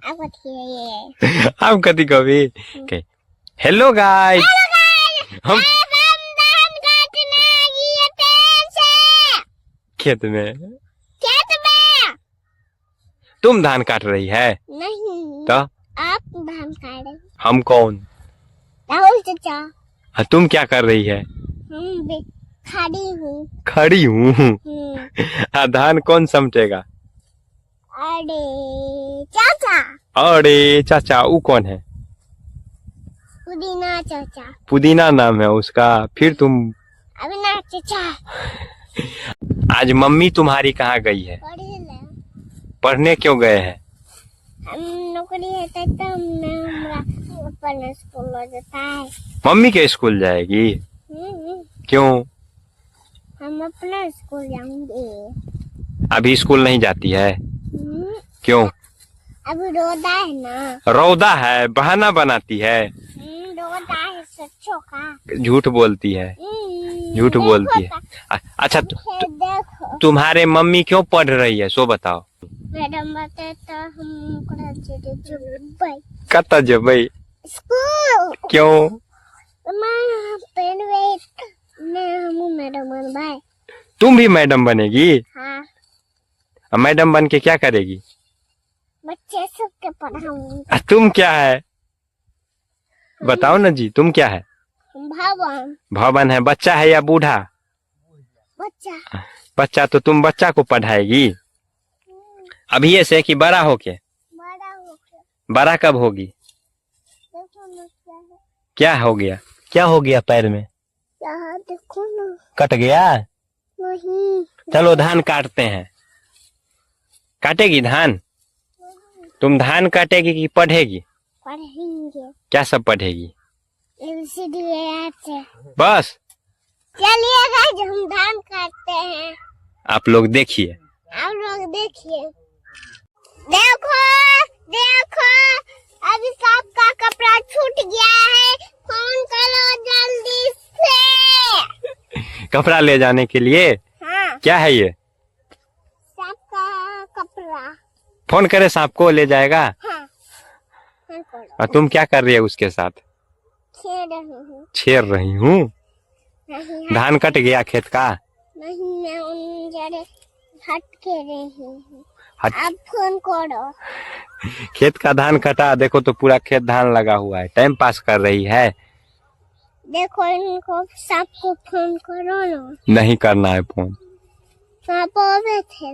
आप कति कभी हेलो गाइस, हम खेत में तुम धान काट रही है? नहीं, तो आप धान काट रहे। हम कौन? राहुल चाचा। तुम क्या कर रही है? खड़ी हूँ। खड़ी हूँ। धान कौन समटेगा? अरे चाचा। अरे चाचा, वो कौन है? पुदीना चाचा। पुदीना नाम है उसका। फिर तुम? अविनाश चाचा। आज मम्मी तुम्हारी कहाँ गई है? पढ़ने क्यों गए हैं? हम नौकरी है तो हमने अपना स्कूल जाता है। मम्मी के स्कूल जाएगी? क्यों? हम अपना स्कूल जाएंगे। अभी स्कूल नहीं जाती है? क्यों? अभी रौदा है ना। रौदा है, बहाना बनाती है। रौदा है सच्चों का। झूठ बोलती है। झूठ बोलती है। अच्छा, तुम्हारे मम्मी क्यों पढ़ रही है सो बताओ। मैडम बताता हम कत जबई स्कूल। क्यों? मैडम बन भाई। तुम भी मैडम बनेगी? हाँ। मैडम बन के क्या करेगी? बच्चे सबके पढ़ाऊंगी। तुम क्या है बताओ ना जी, तुम क्या है? भवन। भवन है। बच्चा है या बूढ़ा? बच्चा। बच्चा तो तुम बच्चा को पढ़ाएगी अभी ऐसे कि बड़ा होके? बड़ा होके। बड़ा कब होगी? देखो ना क्या है। क्या हो गया? क्या हो गया पैर में? यहाँ देखो ना। कट गया? नहीं। चलो धान काटते हैं। काटेगी धान? तुम धान काटेगी कि पढ़ेगी? पढ़ेंगे। क्या सब पढ़ेगी? ABCD से। बस? चलिए गाइस, हम धान काटते हैं। आप लोग देखिए। आप लोग देखिए। देखो देखो, अभी सबका कपड़ा छूट गया है। फोन करो जल्दी से। कपड़ा ले जाने के लिए? हाँ। क्या है ये? सबका कपड़ा। फोन करे सांप को ले जाएगा? हाँ। और तुम क्या कर रही है उसके साथ? खेल रही हूँ। छेड़ रही हूँ? नहीं, धान कट गया खेत का? नहीं, मैं उन जरे हट के रही हूँ। हट। आप फोन करो। खेत का धान कटा, देखो तो पूरा खेत धान लगा हुआ है। टाइम पास कर रही है। देखो इनको सबको फोन करो ना। नहीं करना है फोन। पापा बैठे